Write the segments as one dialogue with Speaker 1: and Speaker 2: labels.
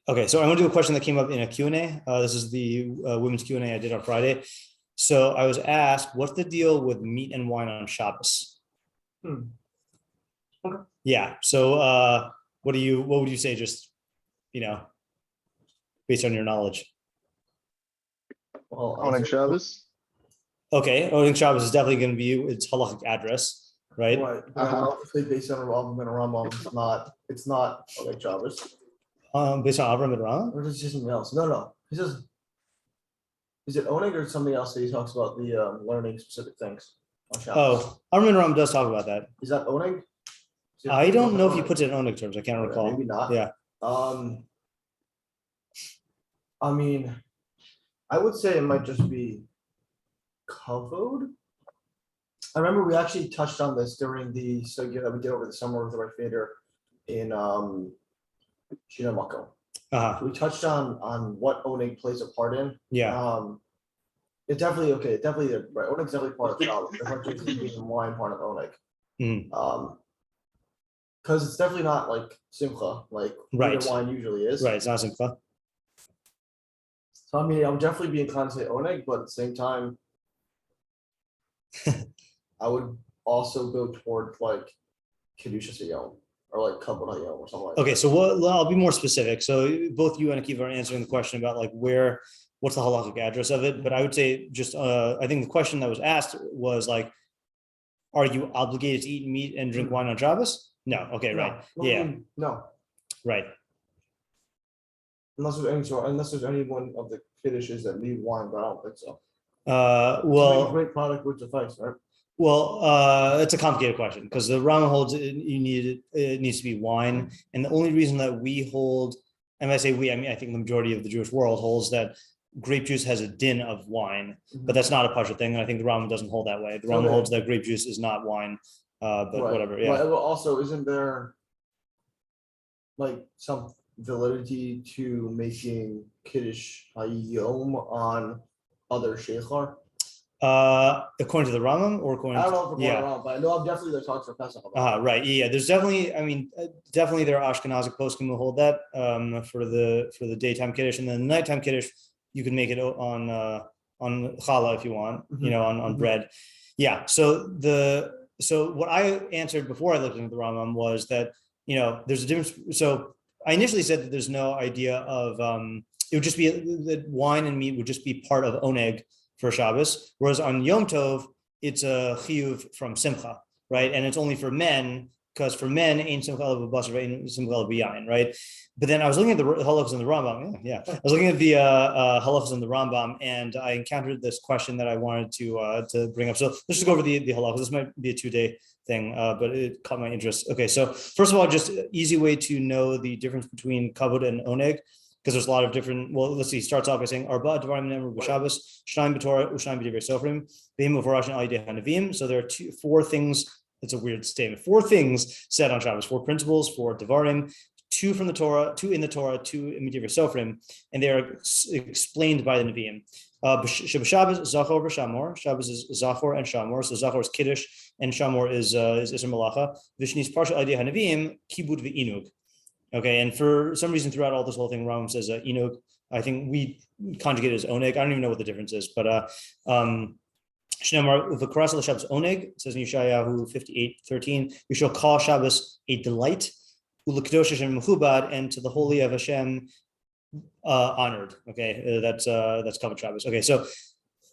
Speaker 1: Okay, so I want to do a question that came up in a Q&A. This is the women's Q&A I did on Friday. So I was asked, what's the deal with meat and wine on Shabbos?
Speaker 2: Okay.
Speaker 1: Yeah. So what would you say, just, based on your knowledge?
Speaker 2: Well,
Speaker 3: On Shabbos?
Speaker 1: Okay, Odin Shabbos is definitely going to be its halachic address, right?
Speaker 2: Right. But I would say based on Rambam and Rambam, it's not like Shabbos.
Speaker 1: Based on Avram and Rambam?
Speaker 2: Or is it just something else? No. He says, is it Oneg or something else that he talks about the learning specific things on Shabbos?
Speaker 1: Oh, Avram and Rambam does talk about that.
Speaker 2: Is that Oneg?
Speaker 1: I don't know if he puts it in Oneg terms. I can't recall.
Speaker 2: Maybe not.
Speaker 1: Yeah.
Speaker 2: I mean, I would say it might just be kavod. I remember we actually touched on this during the sugya that we did over the summer with the right fader in Shina Mako. We touched on what Oneg plays a part in.
Speaker 1: Yeah.
Speaker 2: It definitely right. Oneg's definitely part of Shabbos. The country is being wine part of Oneg. Because it's definitely not like simcha, like
Speaker 1: right.
Speaker 2: Wine usually is.
Speaker 1: Right, it's not simcha.
Speaker 2: So I mean, I'm definitely being inclined to say Oneg, but at the same time, I would also go toward like Kedushas Hayom or like Kabbalah Hayom or something like that.
Speaker 1: Okay, so I'll be more specific. So both you and Akiva are answering the question about like what's the halachic address of it, but I would say just I think the question that was asked was like, are you obligated to eat meat and drink wine on Shabbos? No. Okay,
Speaker 2: No.
Speaker 1: right.
Speaker 2: Well,
Speaker 1: Yeah.
Speaker 2: No.
Speaker 1: Right.
Speaker 2: Unless there's any one of the Kiddushes that need wine, but I don't think so.
Speaker 1: Well,
Speaker 2: great product would suffice, right?
Speaker 1: Well, it's a complicated question because the Rambam holds it needs to be wine, and the only reason that we hold, and I say we, I mean I think the majority of the Jewish world holds that grape juice has a din of wine, but that's not a pasha thing, and I think the Rambam doesn't hold that way. The Rambam holds that grape juice is not wine, but
Speaker 2: right.
Speaker 1: whatever. Yeah.
Speaker 2: Well, also, isn't there like some validity to making Kiddush Hayom on other sheikhar?
Speaker 1: According to the Rambam or according
Speaker 2: I don't know if
Speaker 1: yeah.
Speaker 2: wrong, but I know I'm definitely the talks for Pesach about
Speaker 1: Right. Yeah. There's definitely, I mean, definitely there are Ashkenazic poskim who hold that for the daytime Kiddush, and then the nighttime Kiddush, you can make it on challah if you want, on bread. Yeah. So what I answered before I looked into the Rambam was that, there's a difference. So I initially said that there's no idea of, it would just be that wine and meat would just be part of Oneg for Shabbos, whereas on Yom Tov, it's a chiyuv from Simcha, right? And it's only for men, because for men, ain't Simcha elav b'basar, ain't Simcha elav b'yayin, right? But then I was looking at the halachos in the Rambam, I was looking at the halachos in the Rambam, and I encountered this question that I wanted to bring up. So let's just go over the halachos. This might be a 2-day thing, but it caught my interest. Okay, so first of all, just an easy way to know the difference between kavod and oneg, because there's a lot of different, well, let's see, starts off by saying, Arba Devarim Ne'emru b'Shabbos, Shnayim b'Torah, U'Shnayim b'Divrei Sofrim, V'im U'Varashin Al Yidei HaNeviim. So there are 4 things, it's a weird statement, 4 things said on Shabbos, 4 principles, 4 Devarim, 2 from the Torah, 2 in the Torah, 2 in Divrei Sofrim, and they are explained by the Neviim. Shabbos, Zachor v'Shamor. Shabbos is Zachor and Shamor. So Zachor is Kiddush, and Shamor is Isser Malacha. Vishnis Parsha Al Yidei HaNeviim, Kibud v'Inug. Okay, and for some reason throughout all this whole thing, Rambam says Inug. I think we conjugate it as Oneg. I don't even know what the difference is, but Shneimar v'Karas al Shabbos Oneg, it says in Yeshayahu 58:13, you shall call Shabbos a delight, u'lekadosh Hashem mechubad, and to the holy of Hashem honored. Okay, that's kavod Shabbos. Okay, so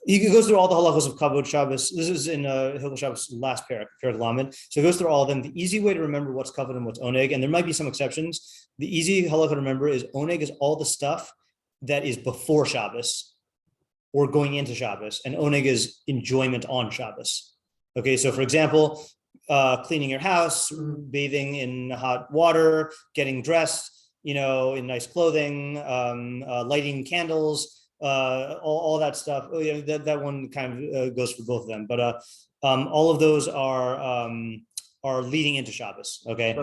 Speaker 1: he goes through all the halachos of kavod Shabbos. This is in Hilchos Shabbos last parak Lamed. So it goes through all of them. The easy way to remember what's kavod and what's oneg, and there might be some exceptions. The easy halacha to remember is oneg is all the stuff that is before Shabbos or going into Shabbos, and oneg is enjoyment on Shabbos. Okay, so for example, cleaning your house, bathing in hot water, getting dressed, in nice clothing, lighting candles. All that stuff. Oh, yeah, that one kind of goes for both of them, but all of those are leading into Shabbos. Okay,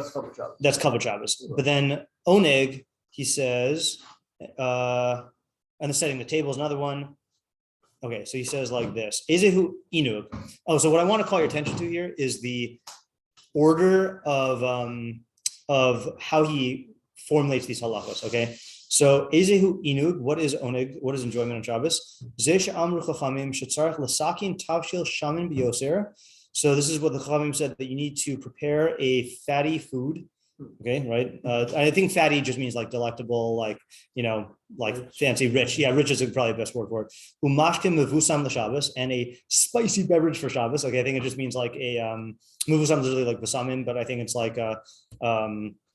Speaker 1: that's kavod Shabbos. Right. But then oneg, he says, and the setting the table is another one. Okay, so he says like this: Ezehu inug. Oh, so what I want to call your attention to here is the order of how he formulates these halachos. Okay. So ezehu inug, what is oneg? What is enjoyment on Shabbos? Zesh amru chachamim shetzarich lasakin tavshil shamin biyoser. So this is what the chachamim said, that you need to prepare a fatty food. Okay, right. I think fatty just means like delectable, like, like rich. Fancy, rich. Yeah, rich is probably the best word for it. Umashkim mevusam l'Shabbos, and a spicy beverage for Shabbos. Okay, I think it just means like a mevusam is really like basamim, but I think it's like a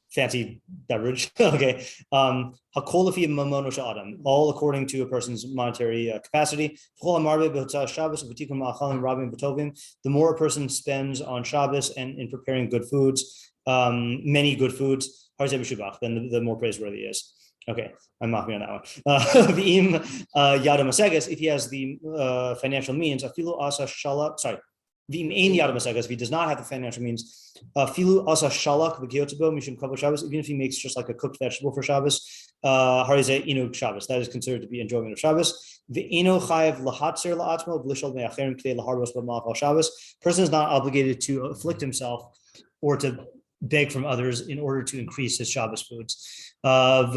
Speaker 1: fancy beverage. Okay, hakolafi mamono sha'adam, all according to a person's monetary capacity. The more a person spends on Shabbos and in preparing good foods, many good foods, then the more praiseworthy is. Okay, I'm mocking on that one. If he has the financial means, if he does not have the financial means, even if he makes just like a cooked vegetable for Shabbos, that is considered to be enjoyment of Shabbos. Person is not obligated to afflict himself or to beg from others in order to increase his Shabbos foods. So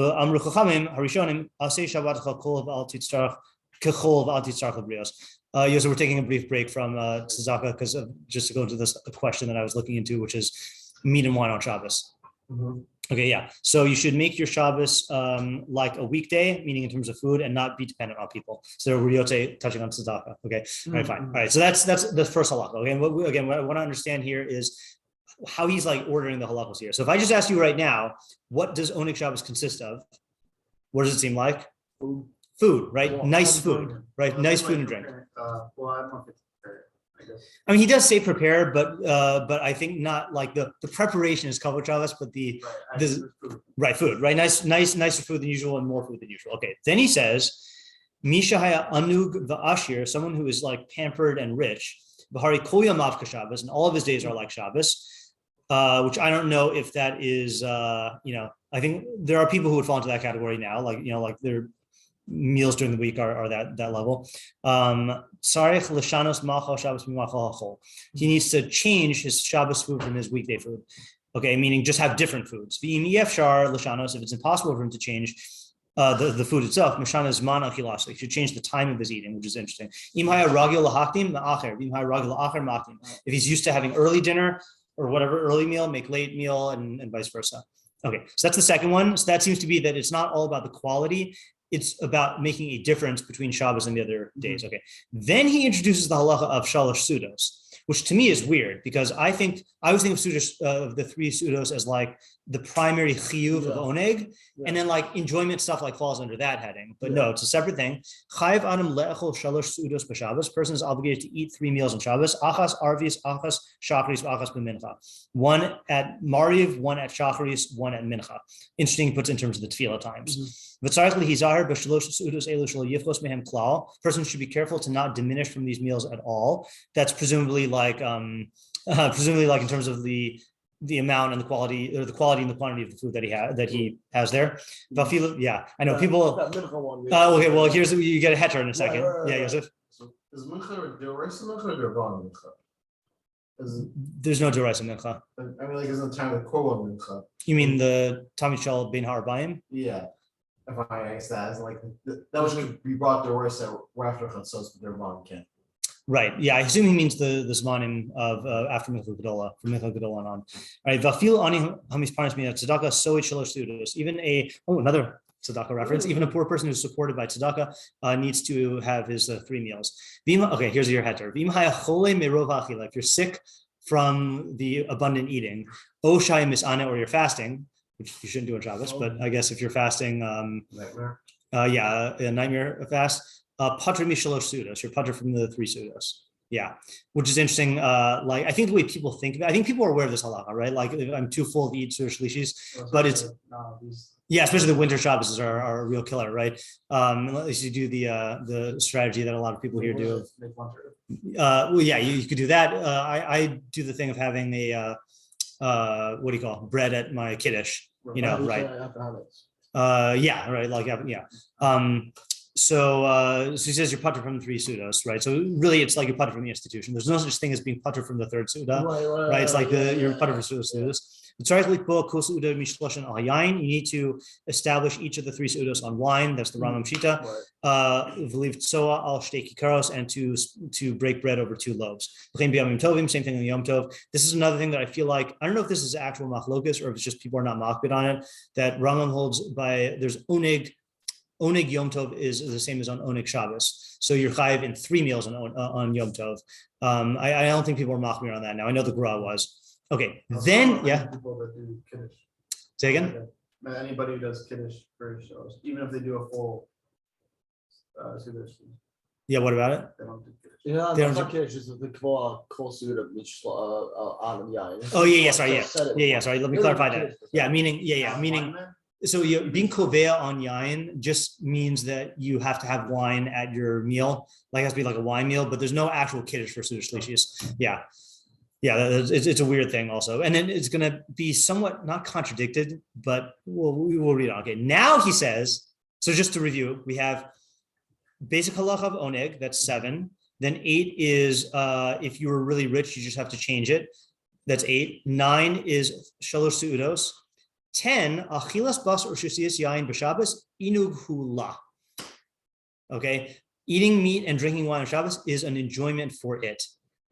Speaker 1: we're taking a brief break from tzedakah because just to go into this question that I was looking into, which is meat and wine on Shabbos. Mm-hmm. Okay, yeah. So you should make your Shabbos like a weekday, meaning in terms of food, and not be dependent on people. So we're touching on tzedakah. Okay, all right, fine. All right, so that's the first halacha. Okay, and what I want to understand here is how he's like ordering the halachos here. So if I just ask you right now, what does Oneg Shabbos consist of? What does it seem like? Food, right? Well, nice food, right? Nice food and drink.
Speaker 2: I don't know if it's prepared, I guess.
Speaker 1: I mean, he does say prepare, but I think not like the preparation is kavod Shabbos, but food, right? Nicer food than usual and more food than usual. Okay. Then he says, Misha haya anug va'ashir, someone who is like pampered and rich, Bahari kol yamav Shabbos, and all of his days are like Shabbos. Which I don't know if that is, I think there are people who would fall into that category now, like their meals during the week are that level. He needs to change his Shabbos food from his weekday food. Okay, meaning just have different foods. If it's impossible for him to change the food itself, he should change the time of his eating, which is interesting. If he's used to having early dinner, or whatever, early meal, make late meal, and vice versa. Okay, so that's the second one. So that seems to be that it's not all about the quality, it's about making a difference between Shabbos and the other days. Okay, then he introduces the halacha of shalosh sudos, which to me is weird because I was thinking of sudos, the three sudos as like the primary chiyuv of oneg, and then like enjoyment stuff like falls under that heading. But no, it's a separate thing. Chayiv adam le'echol shalosh sudos b'Shabbos. Person is obligated to eat 3 meals on Shabbos. Achas arvis, achas shachris, achas b'mincha. One at Mariv, one at Shacharis, one at Mincha. Interesting, he puts in terms of the Tefilah times. Person should be careful to not diminish from these meals at all. That's presumably like in terms of the amount and the quality, or the quality and the quantity of the food that he has there. Yeah, I know people. Okay, well here's you get a heter in a second. Yeah, Yosef.
Speaker 2: So is mincha d'oraisa mincha or d'rabbanan mincha?
Speaker 1: There's no d'oraisa mincha.
Speaker 2: I mean, like, isn't the time of korban mincha?
Speaker 1: You mean the Tamid Shal Ben Ha'arbayim?
Speaker 2: Yeah. If I ask that, it's like that was going to be brought d'oraisa right after chatzos, but d'rabbanan can't.
Speaker 1: Right. Yeah, I assume he means the zmanim of after Michal Gedola, from Michal Gedola on. All right. Vafil ani hamis parnas mina tzedakah soit shalosh sudos. Even another tzedakah reference. Even a poor person who's supported by tzedakah needs to have his 3 meals. Okay, here's your heter. If you're sick from the abundant eating, o shai misane, or you're fasting, which you shouldn't do on Shabbos, but I guess if you're fasting,
Speaker 2: nightmare.
Speaker 1: A nightmare fast. Patra mishalosh sudos, you're patra from the 3 sudos. Yeah, which is interesting. Like I think the way people think about it, I think people are aware of this halacha, right? Like if I'm too full to eat sudos shlishis, but it's especially the winter Shabbos are a real killer, right? At least you do the strategy that a lot of people here do. Well, yeah, you could do that. I do the thing of having a what do you call bread at my kiddush, right? Yeah, right. Like yeah. So he says you're putter from the 3 sudos, right? So really, it's like you're putter from the institution. There's no such thing as being putter from the 3rd suda, right? It's like you're putter from sudos. You need to establish each of the 3 seudos on wine. That's the Rambam Shita. And to break bread over 2 loaves. Same thing in Yom Tov. This is another thing that I feel like, I don't know if this is actual machlokas or if it's just people are not machbid on it, that Rambam holds by, there's oneg Yom Tov is the same as on oneg Shabbos. So you're chayiv in 3 meals on Yom Tov. I don't think people are machmir on that now. I know the Gra was. Okay, then, yeah.
Speaker 2: People that do kiddush.
Speaker 1: Say again?
Speaker 2: Anybody who does kiddush for shows, even if they do a full kiddush.
Speaker 1: Yeah, what about it?
Speaker 2: They don't do kiddush.
Speaker 1: They don't
Speaker 2: not kiddush, it's the kol suit of on yain.
Speaker 1: Oh, yeah, sorry, sorry. Let me clarify that. Yeah, meaning. So being kovea on yain just means that you have to have wine at your meal. Like it has to be like a wine meal, but there's no actual kiddush for Suda Shlishis. Yeah, it's a weird thing also. And then it's going to be somewhat not contradicted, but we'll read it. Okay, now he says, so just to review, we have basic halacha of oneg, that's 7. Then 8 is if you were really rich, you just have to change it. That's 8. 9 is shalosh seudos. 10, achilas bas or shusiyas yain b'Shabbos inug hula. Okay, eating meat and drinking wine on Shabbos is an enjoyment for it.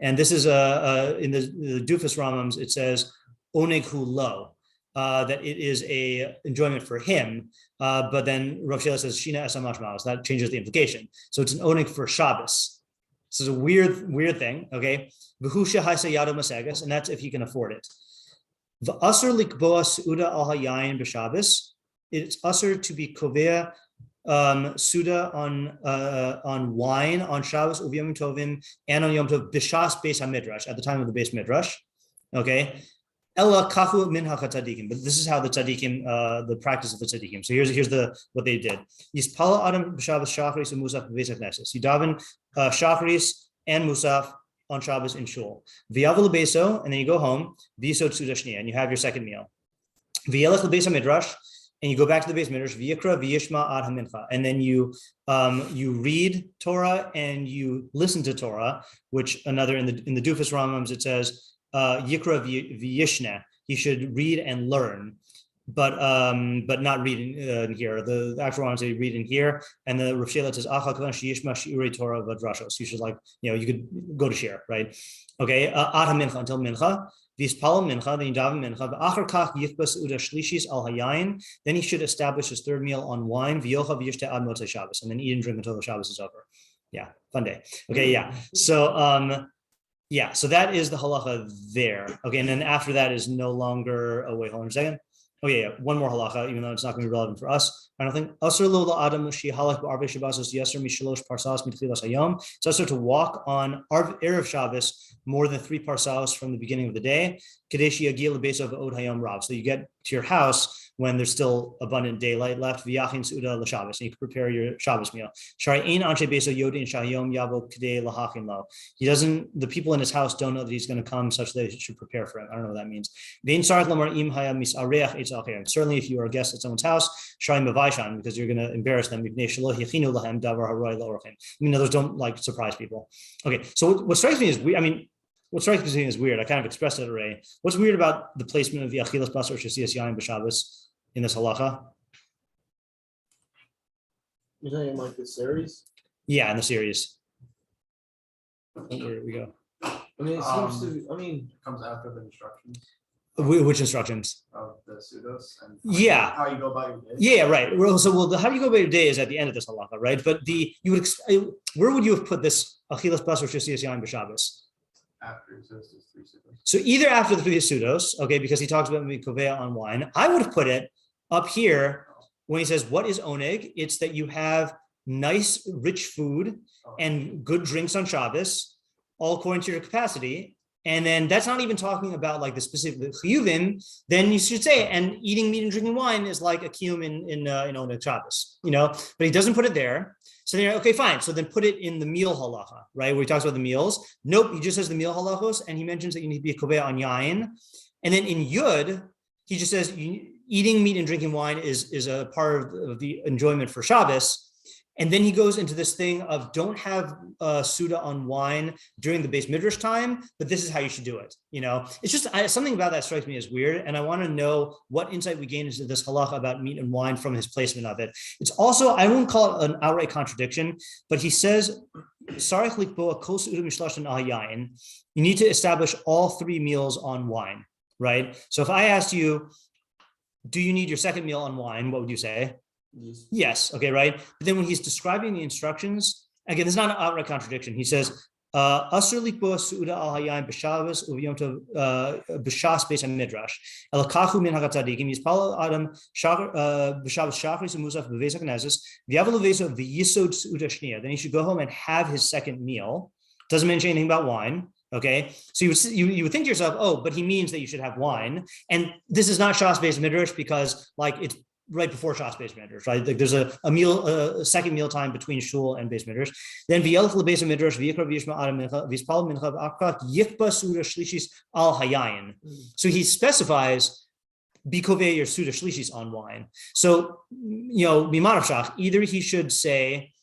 Speaker 1: And this is in the Dufus Ramams, it says oneg hulo, that it is a enjoyment for him. But then Rav Shela says shina esamash malos. That changes the implication. So it's an oneg for Shabbos. This is a weird thing. Okay, v'husha haisa yado masegas, and that's if he can afford it. The asur likboa suda al hayayin b'Shabbos. It's asur to be kovea suda on wine on Shabbos uv'yom tovim and on Yom Tov b'shas beis hamidrash, at the time of the beis midrash. Okay, ella kachu min haChadikim. But this is how the tzaddikim, the practice of the tzaddikim. So here's what they did. Yispala adam b'Shabbos shachris and musaf b'beis hakneses. You daven shachris and musaf on Shabbos in shul. V'yavel beso, and then you go home. V'yisod suda shniya, and you have your second meal. V'yelech l'beis midrash, and you go back to the beis midrash. V'yikra v'yishma ad hamincha, and then you read Torah and you listen to Torah. Which another in the Dufus Ramams it says yikra v'yishna. You should read and learn. But not read in here. The actual ones they read in here, and the Rav Shela says Torah v'drashos. You should you could go to share, right? Okay, ad mincha until mincha. V'yispal mincha, then you daven mincha. V'achar kach yichbas uda shlishis al hayayin. Then he should establish his third meal on wine. V'yocha v'yishte ad motzei Shabbos, and then eat and drink until the Shabbos is over. Yeah, fun day. Okay, yeah. So so that is the halacha there. Okay, and then after that is no longer. Oh wait, hold on a second. Oh yeah, one more halacha, even though it's not going to be relevant for us. I don't think. It's also to walk on Erev Shabbos more than 3 parsaos from the beginning of the day. So you get to your house when there's still abundant daylight left. And you can prepare your Shabbos meal. He doesn't. The people in his house don't know that he's going to come, such that they should prepare for him. I don't know what that means. Certainly, if you are a guest at someone's house, because you're going to embarrass them. Others don't surprise people. Okay, so what strikes me is what strikes me as weird, I kind of expressed it already. What's weird about the placement of the achilas basar shesiyas yain b'Shabbos in this halacha?
Speaker 2: You're saying like the series?
Speaker 1: Yeah, in the series. Here we go.
Speaker 2: It seems to. It comes after the instructions.
Speaker 1: Which instructions?
Speaker 2: Of the pseudos and
Speaker 1: how
Speaker 2: you go about your day.
Speaker 1: Yeah, right. So how do you go about your day is at the end of this halacha, right? But where would you have put this achilas basar shesiyas yain b'Shabbos?
Speaker 2: After it says there's 3 pseudos.
Speaker 1: So either after the 3 pseudos, okay, because he talks about kovea on wine. I would have put it up here when he says what is oneg. It's that you have nice, rich food and good drinks on Shabbos, all according to your capacity. And then that's not even talking about the specific chiyuvim. Then you should say, and eating meat and drinking wine is like a kiyum in Shabbos, But he doesn't put it there. So then, okay, fine. So then put it in the meal halacha, right? Where he talks about the meals. Nope, he just says the meal halachos, and he mentions that you need to be a kovea on yain. And then in yud, he just says eating meat and drinking wine is a part of the enjoyment for Shabbos. And then he goes into this thing of don't have Suda on wine during the Beis Midrash time, but this is how you should do it. It's just something about that strikes me as weird. And I want to know what insight we gain into this halacha about meat and wine from his placement of it. It's also, I won't call it an outright contradiction, but he says, you need to establish all 3 meals on wine, right? So if I asked you, do you need your second meal on wine? What would you say? Yes. Okay. Right. But then when he's describing the instructions, again, there's not an outright contradiction. He says, "Asur likbo suuda al hayyin b'Shabbos uv'yom tov b'shas beis hamidrash elakachu min hagatzadikim yispal adam b'Shabbos shachris u'musaf b'veis hakneses v'yavel leveso v'yisod suuda shnia." Then he should go home and have his second meal. Doesn't mention anything about wine. Okay, so you would think to yourself, oh, but he means that you should have wine, and this is not Shas Beis Midrash because it's right before Shas Beis Midrash, right? Like there's a second meal time between Shul and Beis Midrash. Then v'yelech lebeis Midrash v'yikra v'yishma adam mincha v'yispal mincha v'akrat yikba suda shlishis al hayayin. So he specifies bikovei your suda shlishis on wine. So mimarashach, either he should say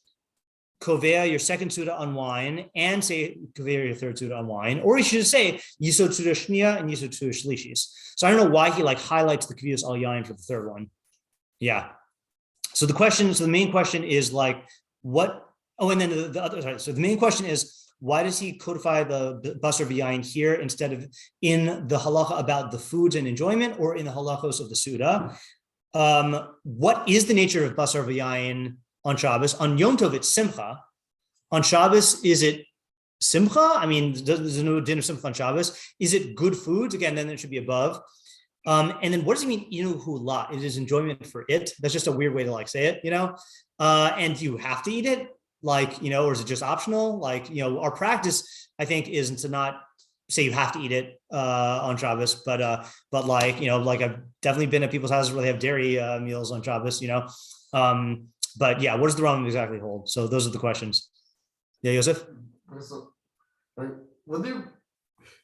Speaker 1: Kovea your second suda on wine and say Kovea your third suda on wine, or he should say Yisod suda shnia and Yisod suda shlishis. So I don't know why he highlights the Kvius al yayin for the third one. Yeah. So the main question is what? Oh, and then the other. Sorry. So the main question is why does he codify the basar v'yayin here instead of in the halacha about the foods and enjoyment, or in the halachos of the suda? What is the nature of basar v'yayin on Shabbos? On Yom Tov, it's simcha. On Shabbos, is it simcha? I mean, there's no din of simcha on Shabbos. Is it good foods? Again, then it should be above. And then what does it mean, inu hula? It is enjoyment for it. That's just a weird way to say it, and you have to eat it, or is it just optional? Our practice, I think, is to not say you have to eat it on Shabbos, but I've definitely been at people's houses where they have dairy meals on Shabbos, but yeah, what does the Rambam exactly hold? So those are the questions. Yeah, Yosef?
Speaker 3: So, would there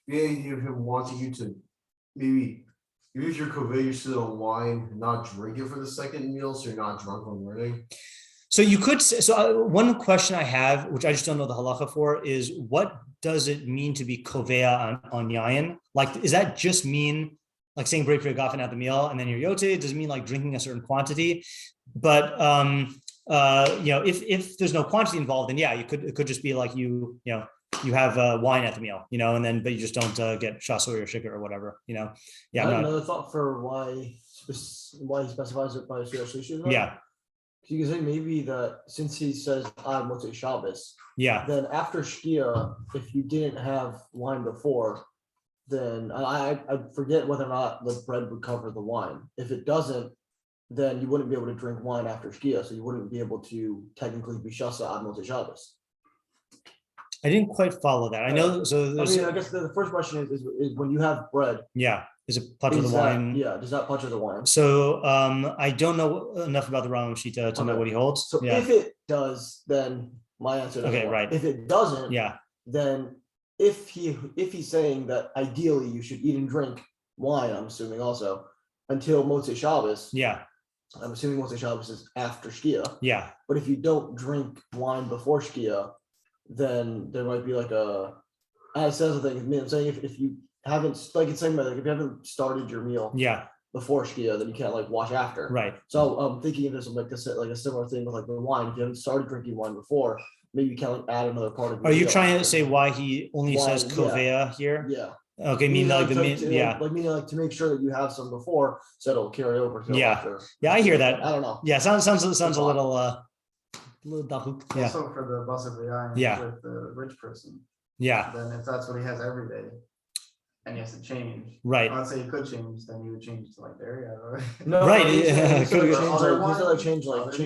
Speaker 3: be any idea of him wanting you to maybe use your kovei, you sit on wine, not drink it for the second meal, so you're not drunk on learning?
Speaker 1: So you could say, one question I have, which I just don't know the halacha for, is what does it mean to be kovea on yayin? Does that just mean saying break for your gafen at the meal and then your yote? Does it mean drinking a certain quantity? But if there's no quantity involved, then yeah, it could just be you have wine at the meal, but you just don't get shasur or shikar or whatever, Yeah.
Speaker 2: I have another thought for why he specifies it by Suda Shlishi.
Speaker 1: Yeah.
Speaker 2: You can say maybe that since he says Ad Motzei Shabbos,
Speaker 1: yeah,
Speaker 2: then after Shkia, if you didn't have wine before, then I forget whether or not the bread would cover the wine. If it doesn't, then you wouldn't be able to drink wine after Shkia, so you wouldn't be able to technically be Shasa Ad Motzei Shabbos.
Speaker 1: I didn't quite follow that. I know. So
Speaker 2: I guess the first question is when you have bread.
Speaker 1: Yeah. Is it patur the wine?
Speaker 2: Yeah. Does that patur the wine?
Speaker 1: So I don't know enough about the Rambam Shita to know what he holds.
Speaker 2: So if it does, then my answer is
Speaker 1: okay, right.
Speaker 2: If it doesn't,
Speaker 1: yeah,
Speaker 2: then if he's saying that ideally you should eat and drink wine, I'm assuming also until Motzei Shabbos.
Speaker 1: Yeah.
Speaker 2: I'm assuming Motzei Shabbos is after Shkia.
Speaker 1: Yeah.
Speaker 2: But if you don't drink wine before Shkia, then there might be I said something. I'm saying if you haven't it's saying if you haven't started your meal before Shkia, then you can't wash after.
Speaker 1: Right.
Speaker 2: So I'm thinking of this a similar thing with the wine. If you haven't started drinking wine before, maybe you can't add another part of your
Speaker 1: Are you
Speaker 2: meal
Speaker 1: trying
Speaker 2: after.
Speaker 1: To say why he only says kovea here?
Speaker 2: Yeah.
Speaker 1: Okay, meaning
Speaker 2: meaning to make sure that you have some before, so it'll carry over to after.
Speaker 1: Yeah, I hear that.
Speaker 2: I don't know.
Speaker 1: Yeah, sounds a little dahuk. Yeah.
Speaker 4: Also for the basar v'yayin with the rich person.
Speaker 1: Yeah.
Speaker 4: Then if that's what he has every day, and he has to change.
Speaker 1: Right.
Speaker 4: Let's say he could change, then you would change to dairy.
Speaker 1: No. Right.
Speaker 2: Yeah. Change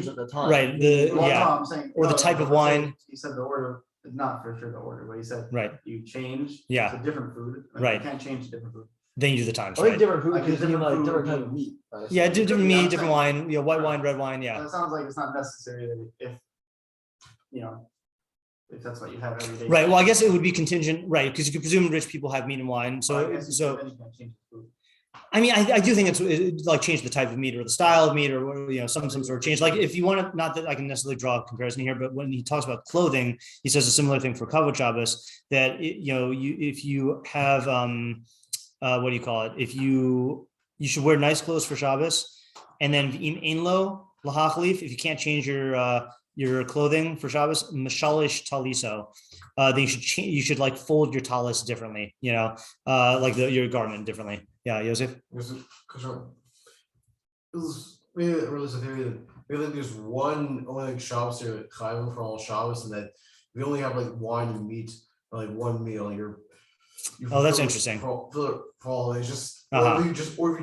Speaker 2: at the time.
Speaker 1: Right.
Speaker 4: I'm saying,
Speaker 1: or the type of wine.
Speaker 4: He said the order is not for sure the order, but he said you change.
Speaker 1: Yeah.
Speaker 4: To different food.
Speaker 1: Right.
Speaker 4: You can't change to different food.
Speaker 1: Then you do the times.
Speaker 2: I think different food because different type of meat.
Speaker 1: Yeah, different meat, different wine. White wine, red wine. Yeah.
Speaker 4: It sounds like it's not necessary that if that's what you have every day.
Speaker 1: Right. Well, I guess it would be contingent, right? Because you could presume rich people have meat and wine. So
Speaker 4: then you can't change the food.
Speaker 1: I mean, I do think it's like change the type of meat or the style of meat or some sort of change. Like if you want to, not that I can necessarily draw a comparison here, but when he talks about clothing, he says a similar thing for Kavod Shabbos, that if you have what do you call it? If you should wear nice clothes for Shabbos, and then in Einlo lahachlif, if you can't change your clothing for Shabbos, mashalish taliso. Then you should like fold your talis differently, like your garment differently. Yeah, Yosef?
Speaker 3: It was maybe a theory that maybe there's one only like Shabbos or Chayim for all Shabbos, and that we only have like wine and meat or like one meal.
Speaker 1: That's interesting.
Speaker 3: For all it's just or if you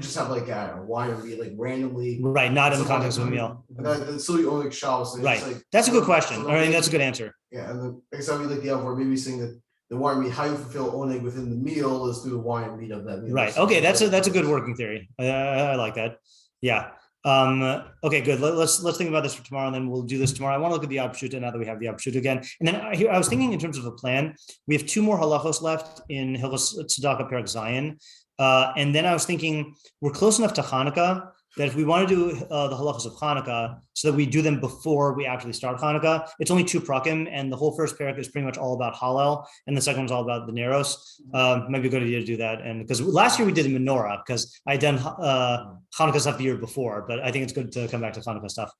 Speaker 3: just have like wine or meat like randomly.
Speaker 1: Right, not in the context of a meal.
Speaker 3: And that's still only like Shabbos.
Speaker 1: Right.
Speaker 3: Like,
Speaker 1: that's a good question. I mean, that's a good answer.
Speaker 3: Yeah, and then except like the other where maybe saying that the wine and meat, how you fulfill oneg within the meal is through the wine and meat of that meal.
Speaker 1: Right. Okay, that's a good working theory. I like that. Yeah. Okay, good. Let's think about this for tomorrow, and then we'll do this tomorrow. I want to look at the Apshuta now that we have the Apshuta again. And then I was thinking in terms of a plan. We have 2 more halachos left in Hilchos Tzedakah Perek Zayin. And then I was thinking we're close enough to Hanukkah that if we want to do the halachos of Hanukkah so that we do them before we actually start Hanukkah, it's only 2 prakim, and the whole first parak is pretty much all about Hallel, and the second one's all about the Neros. Might be a good idea to do that. And because last year we did menorah, because I done Hanukkah stuff the year before, but I think it's good to come back to Hanukkah stuff.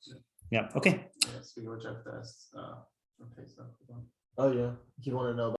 Speaker 1: Yeah. Okay.
Speaker 4: Speaking of Jeff,
Speaker 2: Oh yeah, you want to know